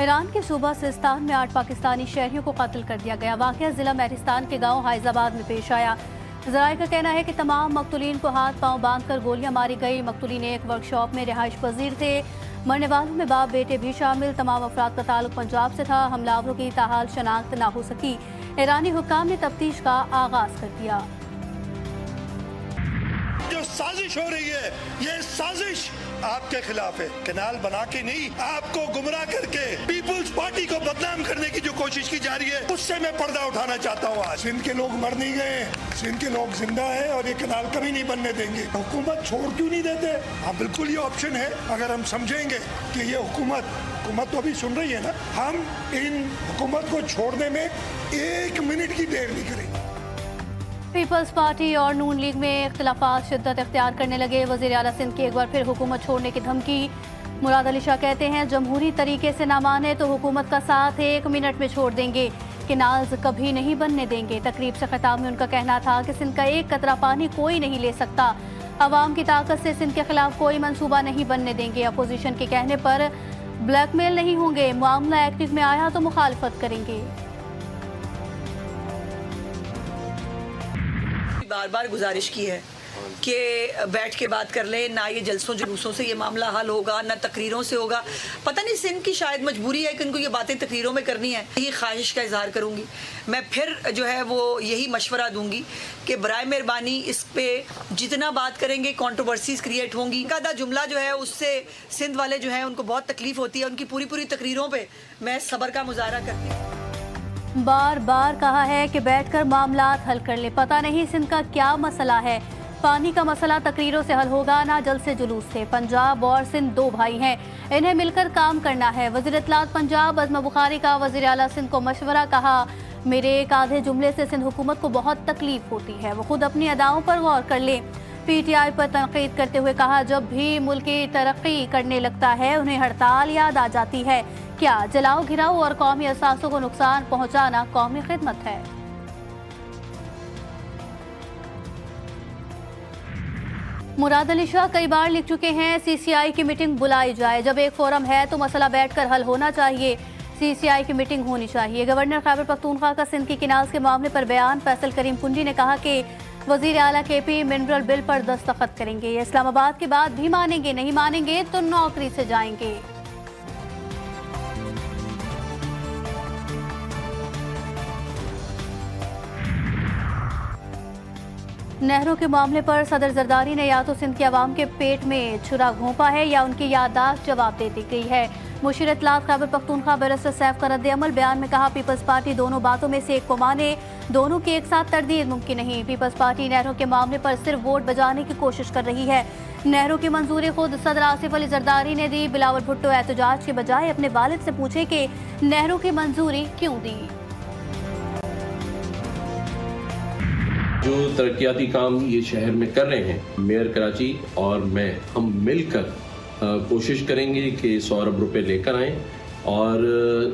Iran के सूबा सिस्तान में 8 पाकिस्तानी शहरियों को कत्ल कर दिया गया। वाक़या जिला महरिस्तान के गांव हाइजाबाद में पेश आया। ज़राए का कहना है कि तमाम मकतूलीन को हाथ पांव बांधकर गोलियां मारी गई। मकतूलीन एक वर्कशॉप में रिहाइश पजीर थे। मरने वालों में बाप बेटे भी शामिल। तमाम अफराद का ताल्लुक पंजाब से था। हमलावरों की ताहाल शनाख्त ना हो सकी। ईरानी हुक्काम ने तफ्तीश का आगाज कर दिया। जो साजिश हो रही है, ये साजिश आपके खिलाफ है। कैनाल बना के नहीं, आपको गुमराह करके पीपुल्स पार्टी को बदनाम करने की जो कोशिश की जा रही है, उससे मैं पर्दा उठाना चाहता हूँ। आज सिंध के लोग मर नहीं गए, सिंध के लोग जिंदा है और ये कैनाल कभी नहीं बनने देंगे। हुकूमत छोड़ क्यों नहीं देते? हाँ, बिल्कुल ये ऑप्शन है। अगर हम समझेंगे कि ये हुकूमत तो अभी सुन रही है ना, हम इन हुकूमत को छोड़ने में 1 मिनट की देर नहीं करेंगे। पीपल्स पार्टी और नून लीग में इख्तिलाफात शिद्दत इख्तियार करने लगे। वज़ीर आला सिंध की एक बार फिर हुकूमत छोड़ने की धमकी। मुराद अली शाह कहते हैं, जमहूरी तरीके से ना माने तो हुकूमत का साथ 1 मिनट में छोड़ देंगे। केनाल्स कभी नहीं बनने देंगे। तकरीब से खिताब में उनका कहना था कि सिंध का एक कतरा पानी कोई नहीं ले सकता। अवाम की ताकत से सिंध के खिलाफ कोई मंसूबा नहीं बनने देंगे। अपोजिशन के कहने पर ब्लैकमेल नहीं होंगे। मामला एक्टिव में आया तो मुखालफत करेंगे। बार बार गुजारिश की है कि बैठ के बात कर लें। ना ये जलसों जुलूसों से ये मामला हल होगा, ना तकरीरों से होगा। पता नहीं सिंध की शायद मजबूरी है कि उनको ये बातें तकरीरों में करनी है। यही ख्वाहिश का इजहार करूंगी। मैं फिर जो है वो यही मशवरा दूंगी कि बराए मेहरबानी इस पे जितना बात करेंगे कंट्रोवर्सीज क्रिएट होंगी। इनका जुमला जो है उससे सिंध वाले जो है उनको बहुत तकलीफ होती है। उनकी पूरी तकरीरों पर मैं सब्र का मुजाहरा करती हूँ। बार बार कहा है कि बैठकर मामलात हल कर ले। पता नहीं सिंध का क्या मसला है। पानी का मसला तकरीरों से हल होगा, ना जल से जुलूस से। पंजाब और सिंध 2 भाई हैं, इन्हें मिलकर काम करना है। वज़ीर इत्तलात पंजाब अज़मा बुखारी का वज़ीर आला सिंध को मशवरा। कहा, मेरे एक आधे जुमले से सिंध हुकूमत को बहुत तकलीफ होती है, वो खुद अपनी अदाओं पर गौर कर ले। PTI पर तनकीद करते हुए कहा, जब भी मुल्क की तरक्की करने लगता है उन्हें हड़ताल याद आ जाती है। क्या जलाओ घिराओ और कौमी असासों को नुकसान पहुंचाना कौमी खिदमत है? मुराद अली शाह कई बार लिख चुके हैं, CCI की मीटिंग बुलाई जाए। जब एक फोरम है तो मसला बैठकर हल होना चाहिए। CCI की मीटिंग होनी चाहिए। गवर्नर खैबर पख्तूनख्वा का सिंध की किनाल्स के मामले पर बयान। फैसल करीम कुंजी ने कहा कि वजीर आला KP मिनरल बिल पर दस्तखत करेंगे। ये इस्लामाबाद की बात भी मानेंगे, नहीं मानेंगे तो नौकरी से जाएंगे। नहरों के मामले पर सदर जरदारी ने या तो सिंध के अवाम के पेट में छुरा घोंपा है या उनकी याददाश्त जवाब दे दी गई है। मुशीर इत्तलात खैबर पख्तूनख्वा बैरिस्टर सैफ का रद्द-ए-अमल। बयान में कहा, पीपल्स पार्टी दोनों बातों में से एक को माने, दोनों की एक साथ तरदीद मुमकिन नहीं। पीपल्स पार्टी नहरों के मामले पर सिर्फ वोट बजाने की कोशिश कर रही है। नहरों की मंजूरी खुद सदर आसिफ अली जरदारी ने दी। बिलावल भुट्टो एहतजाज के बजाय अपने वालिद से पूछे कि नहरों की मंजूरी क्यों दी। जो तरक्याती काम ये शहर में कर रहे हैं, मेयर कराची और मैं, हम मिलकर कोशिश करेंगे कि 100 अरब रुपए लेकर आएँ। और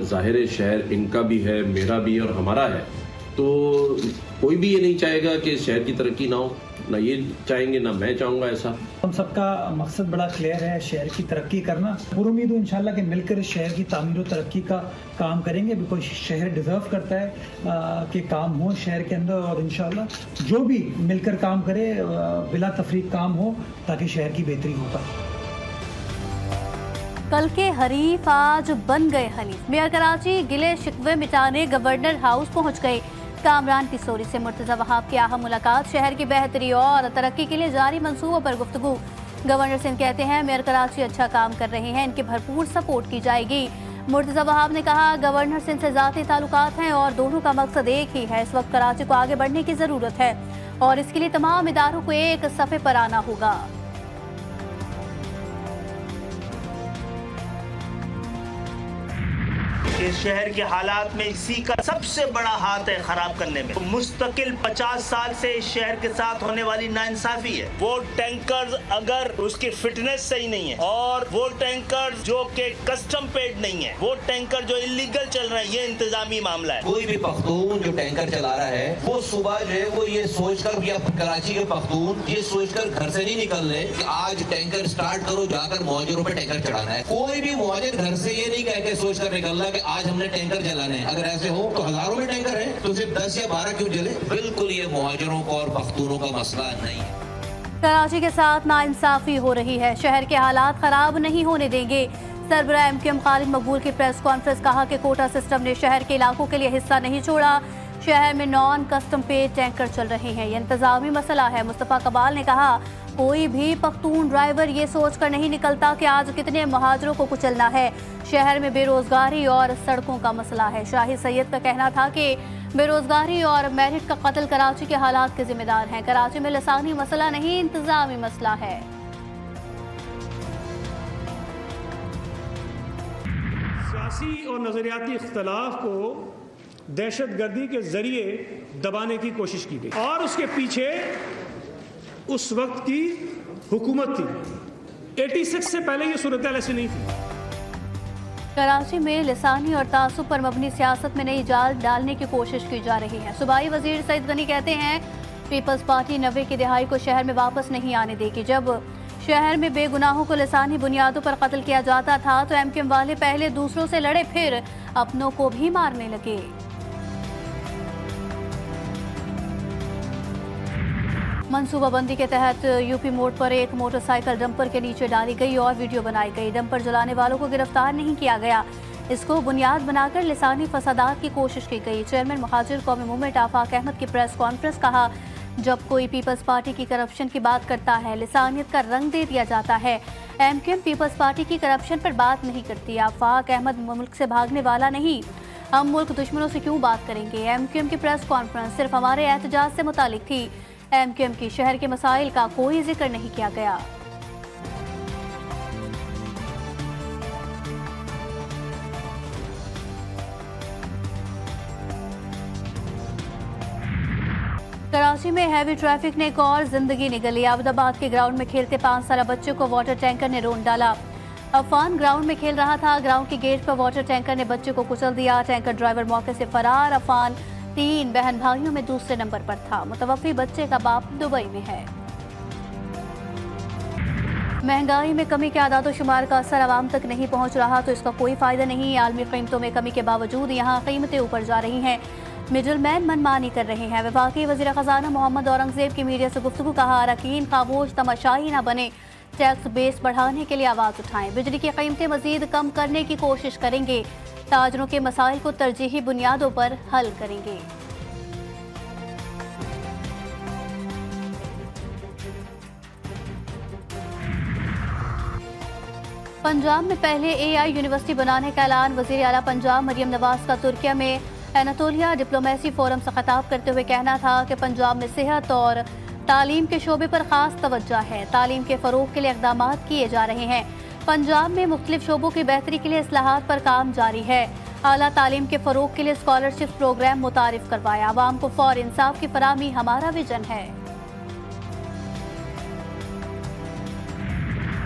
ज़ाहिर शहर इनका भी है, मेरा भी और हमारा है। तो कोई भी ये नहीं चाहेगा कि शहर की तरक्की ना हो, ना ये चाहेंगे, ना मैं चाहूँगा ऐसा। हम सबका मकसद बड़ा क्लियर है, शहर की तरक्की करना। पूरी उम्मीद है इंशाल्लाह कि मिलकर इस शहर की तामीर और तरक्की का काम करेंगे। बिकॉज शहर डिज़र्व करता है कि काम हो शहर के अंदर। और इंशाल्लाह जो भी मिलकर काम करे बिला तफरीक काम हो, ताकि शहर की बेहतरी हो पाए। कल के हरीफ आज बन गए हलीफ। मेयर कराची गिले शिकवे मिटाने गवर्नर हाउस पहुंच गए। कामरान की सोरी से मुर्तज़ा वहाब की अहम मुलाकात। शहर की बेहतरी और तरक्की के लिए जारी मंसूबों पर गुफ्तगू। गवर्नर सिंध कहते हैं, मेयर कराची अच्छा काम कर रहे हैं, इनकी भरपूर सपोर्ट की जाएगी। मुर्तज़ा वहाब ने कहा, गवर्नर सिंध से ज़ाती ताल्लुकात हैं और दोनों का मकसद एक ही है। इस वक्त कराची को आगे बढ़ने की ज़रूरत है और इसके लिए तमाम इदारों को एक सफ़े पर आना होगा। कि शहर के हालात में इसी का सबसे बड़ा हाथ है खराब करने में। मुस्तकिल 50 साल से इस शहर के साथ होने वाली नाइंसाफी है। वो टैंकर अगर उसकी फिटनेस सही नहीं है और वो टैंकर जो कि कस्टम पेड नहीं है, वो टैंकर जो इलीगल चल रहे हैं, ये इंतजामी मामला है। कोई भी पख्तून जो टैंकर चला रहा है वो सुबह जो है वो ये सोचकर, या कराची के पख्तून ये सोचकर घर से नहीं निकल रहे कि आज टैंकर स्टार्ट करो, जाकर मुहाजिरों पे टैंकर चढ़ाना है। कोई भी मुहाजिर घर से ये नहीं कह के सोचकर निकल रहा कि आज हमने टैंकर चलाने हैं। अगर ऐसे हो तो हजारों में टैंकर है तो सिर्फ 10 या 12 क्यों जले? बिल्कुल ये मुहाजिरों को और पख्तूनों का मसला नहीं है। कराची के साथ नाइंसाफी हो रही है, शहर के हालात खराब नहीं होने देंगे। सरबराह एमक्यूएम खालिद मकबूल की प्रेस कॉन्फ्रेंस, कहा कि कोटा सिस्टम ने शहर के इलाकों के लिए हिस्सा नहीं छोड़ा। शहर में नॉन कस्टम पेड टैंकर चल रहे हैं, ये इंतजामी मसला है। मुस्तफ़ा कबाल ने कहा कोई भी पख्तून ड्राइवर ये सोचकर नहीं निकलता कि आज कितने महाजरों को कुचलना है। शहर में बेरोजगारी और सड़कों का मसला है। शाहिद सैयद का कहना था कि बेरोजगारी और मेरिट का कत्ल कराची के हालात के जिम्मेदार हैं। कराची में लसानी मसला नहीं, इंतजामी मसला है। सियासी और नजरियाती इख्तलाफ को दहशतगर्दी के जरिए दबाने की कोशिश की गई और उसके पीछे उस वक्त की हुकूमत थी। 86 से पहले ये सूरत ऐसी नहीं थी। कराची में लिसानी और तासुब पर मबनी सियासत में नई जाल डालने की कोशिश की जा रही है। सूबाई वजीर सईद गनी कहते हैं पीपल्स पार्टी 90 की दिहाई को शहर में वापस नहीं आने देगी। जब शहर में बेगुनाहों को लिसानी बुनियादों पर कत्ल किया जाता था तो एमक्यूएम वाले पहले दूसरों से लड़े, फिर अपनों को भी मारने लगे। मनसूबाबंदी के तहत यूपी मोड़ पर एक मोटरसाइकिल डंपर के नीचे डाली गई और वीडियो बनाई गई। डंपर जलाने वालों को गिरफ्तार नहीं किया गया। इसको बुनियाद बनाकर लिसानी फसादात की कोशिश की गई। चेयरमैन मुहाजिर कौमी मूवमेंट आफाक अहमद की प्रेस कॉन्फ्रेंस, कहा जब कोई पीपल्स पार्टी की करप्शन की बात करता है लिसानियत का रंग दे दिया जाता है। एमक्यूएम पीपल्स पार्टी की करप्शन पर बात नहीं करती। आफाक अहमद मुल्क से भागने वाला नहीं, हम मुल्क दुश्मनों से क्यों बात करेंगे। एमक्यूएम की प्रेस कॉन्फ्रेंस सिर्फ हमारे एहतजाज से मुतालिक थी। एमक्यूएम की शहर के मसाइल का कोई जिक्र नहीं किया गया। कराची में हैवी ट्रैफिक ने एक और जिंदगी निगली। अहमदाबाद के ग्राउंड में खेलते 5 साल बच्चे को वाटर टैंकर ने रोन डाला। अफान ग्राउंड में खेल रहा था। ग्राउंड के गेट पर वाटर टैंकर ने बच्चे को कुचल दिया। टैंकर ड्राइवर मौके से फरार। अफान 3 बहन भाइयों में दूसरे नंबर पर था। मुतवफ़ी बच्चे का बाप दुबई में है। महंगाई में कमी के आदाद शुमार का असर आवाम तक नहीं पहुंच रहा तो इसका कोई फायदा नहीं। आलमी कीमतों में कमी के बावजूद यहाँ कीमतें ऊपर जा रही हैं। मिडल मैन मनमानी कर रहे हैं। वफाकी वज़ीर ख़ज़ाना मोहम्मद औरंगज़ेब की मीडिया से गुफ्तगू, कहा अरकान खामोश तमाशाई न बने, टैक्स बेस बढ़ाने के लिए आवाज़ उठाएं। बिजली की कीमतें मज़ीद कम करने की कोशिश करेंगे। ताजरों के मसाइल को तरजीही बुनियादों पर हल करेंगे। पंजाब में पहले AI यूनिवर्सिटी बनाने का ऐलान। वज़ीर आला पंजाब मरियम नवाज का तुर्किया में एनातोलिया डिप्लोमेसी फोरम से खिताब करते हुए कहना था कि पंजाब में सेहत और तालीम के शोबे पर खास तवज्जो है। तालीम के फ़रोग के लिए इक़दाम किए जा रहे हैं। पंजाब में मुख्तलिफ शोबों की बेहतरी के लिए इस्लाहात पर काम जारी है। आला तालीम के फ़रोग के लिए स्कॉलरशिप प्रोग्राम मुतारिफ करवाया। आवाम को फौर इंसाफ की फराहमी हमारा विजन है।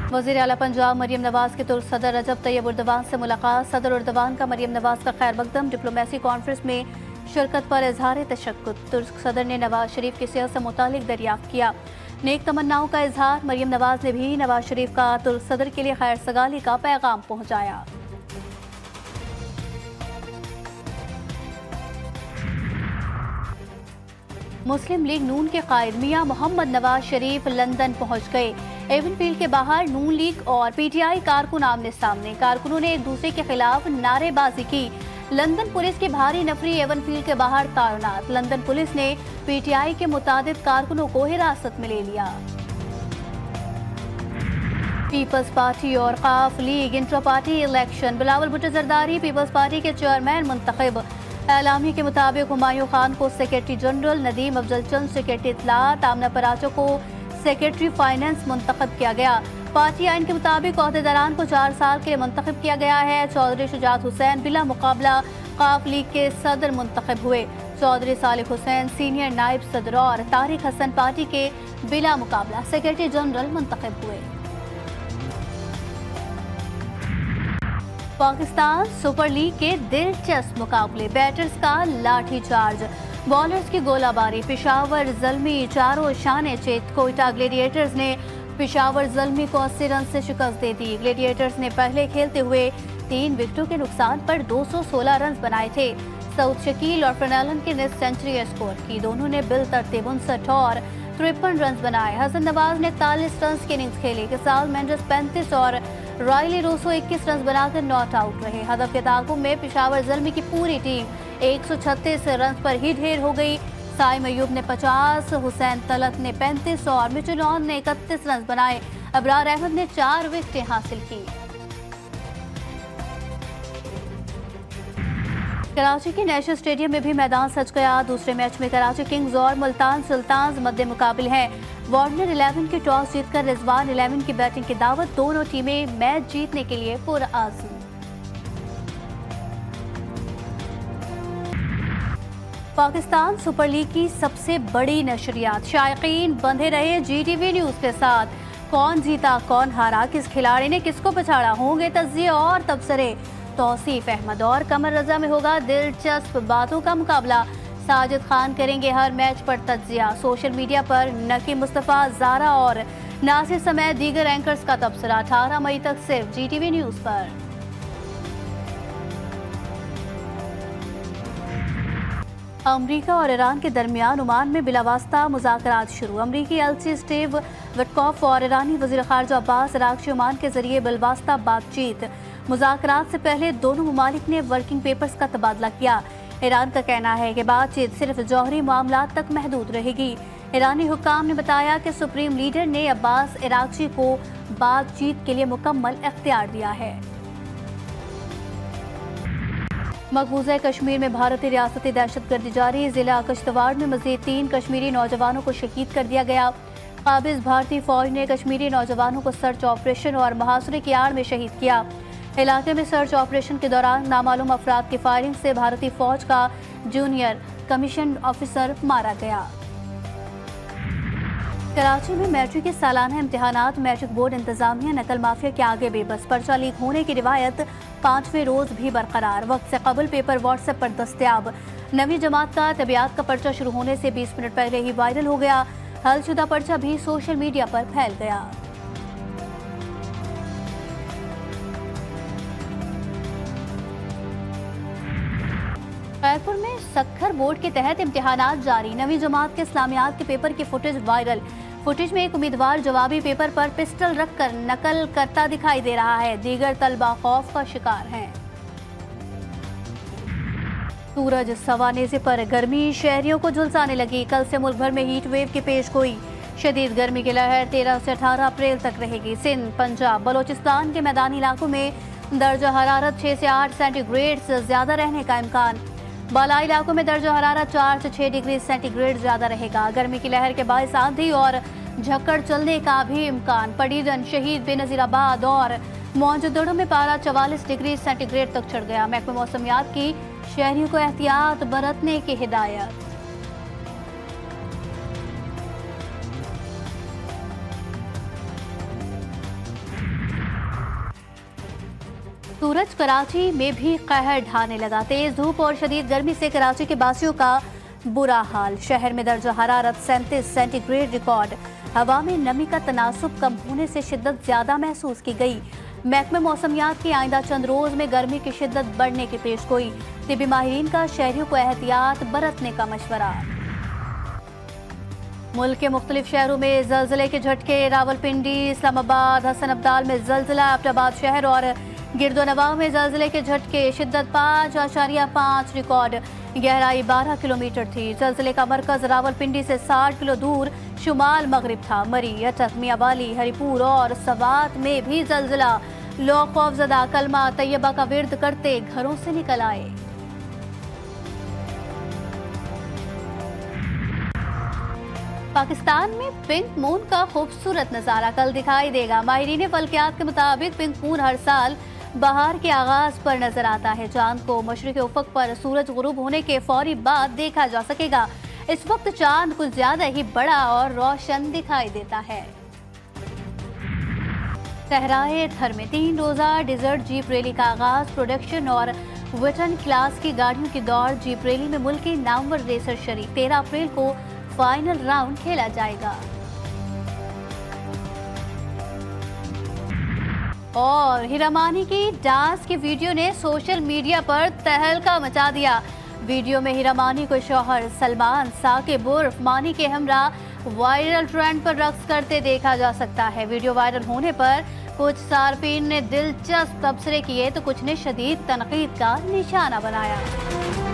वज़ीर आला पंजाब मरियम नवाज के तुर्क सदर रजब तैयब उर्दवान से मुलाकात। सदर उर्दवान का मरियम नवाज का खैर मकदम। डिप्लोमेसी कॉन्फ्रेंस में शिरकत पर इजहार तशक्कुर। तुर्क सदर ने नवाज शरीफ की सेहत से मुतालिक दरियाफ्त किया। नेक तमन्नाओं का इजहार। मरियम नवाज ने भी नवाज शरीफ का तुर्क सदर के लिए खैर सगाली का पैगाम पहुँचाया। मुस्लिम लीग नून के कायद मियां मोहम्मद नवाज शरीफ लंदन पहुंच गए। एवनफील्ड के बाहर नून लीग और PTI कारकुन आमने सामने। कारकुनों ने एक दूसरे के खिलाफ नारेबाजी की। लंदन पुलिस की भारी नफरी एवनफील्ड के बाहर तैनात। लंदन पुलिस ने PTI के मुतादिद कारकुनों को हिरासत में ले लिया। पीपल्स पार्टी और काफ league intra party election. Bilawal Bhutto Zardari Peoples Party के चेयरमैन मुंतखब। एलामी के मुताबिक हुमायूं खान को secretary general, Nadeem Afzal Chan secretary इत्तलात, आमना पराचो को सेक्रेटरी फाइनेंस मुंतखब किया गया। पार्टी आइन के मुताबिक अहदेदारान को 4 साल के लिए मुंतखब किया गया है। चौधरी शुजात हुसैन बिला मुकाबला काफ लीग के सदर मुंतखब हुए। चौधरी सालिक हुसैन सीनियर नायब सदर और तारिक हसन पार्टी के बिला मुकाबला सेक्रेटरी जनरल मुंतखब हुए। पाकिस्तान सुपर लीग के दिलचस्प मुकाबले, बैटर्स का लाठीचार्ज, बॉलर्स की गोलाबारी। पेशावर ज़ल्मी चारों शाने चेत। कोयटा ग्लेडिएटर्स ने पेशावर ज़ल्मी को 80 रन से शिकस्त दे दी। ग्लेडिएटर्स ने पहले खेलते हुए 3 विकेटों के नुकसान पर 216 रन बनाए थे। सऊद शकील और फर्नालन की ने सेंचुरी स्कोर की। दोनों ने बिल तरतीब 59 और 53 रन बनाए। हसन नवाज ने 41 रन की इनिंग्स खेली। किसाल मेंडिस 35 और रायली रूसो 21 रन बनाकर नॉट आउट रहे। हदफ के ताक़ुब में पेशावर ज़ल्मी की पूरी टीम 136 रन पर ही ढेर हो गई। साइम अयूब ने 50, हुसैन तलत ने 35 और मिचेल ऑन ने 31 रन बनाए। अबरार अहमद ने 4 विकेटें हासिल की। कराची के नेशनल स्टेडियम में भी मैदान सज गया। दूसरे मैच में कराची किंग्स और मुल्तान सुल्तान्स मद्दे मुकाबिल हैं। वार्नर 11 की टॉस जीतकर रिजवान 11 की बैटिंग की दावत। दोनों टीमें मैच जीतने के लिए पुरआज़म। पाकिस्तान सुपर लीग की सबसे बड़ी नशरियात, शायकीन बंधे रहे GTV न्यूज़ के साथ। कौन जीता कौन हारा, किस खिलाड़ी ने किसको पछाड़ा, होंगे तज्जिए और तबसरे। तौसीफ अहमद और कमर रजा में होगा दिलचस्प बातों का मुकाबला। साजिद खान करेंगे हर मैच पर तज्जिया। सोशल मीडिया पर नकी मुस्तफ़ा, ज़ारा और नासिर समेत दीगर एंकर्स का तबसरा। 18 मई तक सिर्फ GTV न्यूज़ पर। अमरीका और ईरान के दरमियान ओमान में बिलावास्ता मुज़ाकरात शुरू। अमरीकी एलची स्टीव विटकॉफ और ईरानी वज़ीर ख़ारजा अब्बास अराग़ची ओमान के जरिए बिलावास्ता बातचीत। मुज़ाकरात से पहले दोनों ममालिक ने वर्किंग पेपर्स का तबादला किया। ईरान का कहना है कि बातचीत सिर्फ जौहरी मामलात तक महदूद रहेगी। ईरानी हुक्काम ने बताया कि सुप्रीम लीडर ने अब्बास अराग़ची को बातचीत के लिए मुकम्मल इख्तियार दिया है। मकबूजा कश्मीर में भारतीय रियासती दहशतगर्दी जारी। जिला किश्तवाड़ में मजीद 3 कश्मीरी नौजवानों को शहीद कर दिया गया। काबिज भारतीय फौज ने कश्मीरी नौजवानों को सर्च ऑपरेशन और मुहासरे की आड़ में शहीद किया। इलाके में सर्च ऑपरेशन के दौरान नामालूम अफराद की फायरिंग से भारतीय फौज का जूनियर कमीशन ऑफिसर मारा गया। कराची में मैट्रिक के सालाना इम्तिहानात, मैट्रिक बोर्ड इंतजामिया नकल माफिया के आगे बेबस। पर्चा लीक होने की रिवायत 5वें रोज भी बरकरार। वक्त से कबल पेपर व्हाट्सएप पर दस्तयाब। 9वीं जमात का तबियात का पर्चा शुरू होने से 20 मिनट पहले ही वायरल हो गया। हलशुदा पर्चा भी सोशल मीडिया पर फैल गया। खैरपुर में सक्खर बोर्ड के तहत इम्तिहानात जारी। 9वीं जमात के इस्लामियात के पेपर की फुटेज वायरल। फुटेज में एक उम्मीदवार जवाबी पेपर पर पिस्टल रखकर नकल करता दिखाई दे रहा है। दीगर तलबा खौफ का शिकार हैं। सूरज सवानेज़े पर गर्मी शहरियों को झुलसाने लगी। कल से मुल्क भर में हीट वेव की पेशगोई। शदीद गर्मी की लहर 13 से 18 अप्रैल तक रहेगी। सिंध, पंजाब, बलोचिस्तान के मैदानी इलाकों में दर्जा हरारत 6 से 8 सेंटीग्रेड से ज्यादा रहने का इम्कान। बालाई इलाकों में दर्जा हरारत 4 से 6 डिग्री सेंटीग्रेड ज्यादा रहेगा। गर्मी की लहर के बायस आंधी और झक्कड़ चलने का भी इम्कान। पडीदन, शहीद बेनजीराबाद और मौजूदड़ों में पारा 44 डिग्री सेंटीग्रेड तक चढ़ गया। महकमे मौसमियात की शहरियों को एहतियात बरतने की हिदायत। सूरज कराची में भी कहर ढाने लगा। तेज धूप और शदीद गर्मी से कराची के बासियों का बुरा हाल। शहर में दर्जा हरारत 37 सेंटीग्रेड रिकॉर्ड। हवा में नमी का तनासुब कम होने से शिद्दत ज्यादा महसूस की गई। महकमे मौसमियात की आइंदा चंद रोज में गर्मी की शिद्दत बढ़ने की पेशगोई। तिबी माहिरीन का शहरियों को एहतियात बरतने का मशवरा। मुल्क के मुख्तलिफ शहरों में जलजले के झटके। रावलपिंडी, इस्लामाबाद, हसन अब्दाल में जलजला। एबटाबाद शहर और गिरदोनवा में जलजले के झटके। शिद्दत 5.5 रिकॉर्ड। गहराई 12 किलोमीटर थी। जलजले का मरकज रावलपिंडी से 60 किलो दूर शुमाल मगरिब था। मरी, अटक, मियावाली, हरिपुर और सवात में भी जलजला। लोग खौफजदा कलमा तैयबा का विर्द करते घरों से निकल आए। पाकिस्तान में पिंक मून का खूबसूरत नज़ारा कल दिखाई देगा। माहिरीन फल्कियात के मुताबिक पिंक मून हर साल बहार के आगाज पर नजर आता है। चांद को मशरिक़ उफ़क़ पर सूरज गुरूब होने के फौरी बाद देखा जा सकेगा। इस वक्त चांद कुछ ज्यादा ही बड़ा और रोशन दिखाई देता है। सहराए थर में 3 रोजा डिजर्ट जीप रैली का आगाज। प्रोडक्शन और विटन क्लास की गाड़ियों की दौड़ जीप रैली में मुल्की नामवर रेसर शरीक। 13 अप्रैल को फाइनल राउंड खेला जाएगा। और हीरामानी की डांस की वीडियो ने सोशल मीडिया पर तहलका मचा दिया। वीडियो में हीरामानी को शौहर सलमान साकिब उर्फ मानी के हमरा वायरल ट्रेंड पर रक्स करते देखा जा सकता है। वीडियो वायरल होने पर कुछ सार्फिन ने दिलचस्प तबसरे किए तो कुछ ने शदीद तनकीद का निशाना बनाया।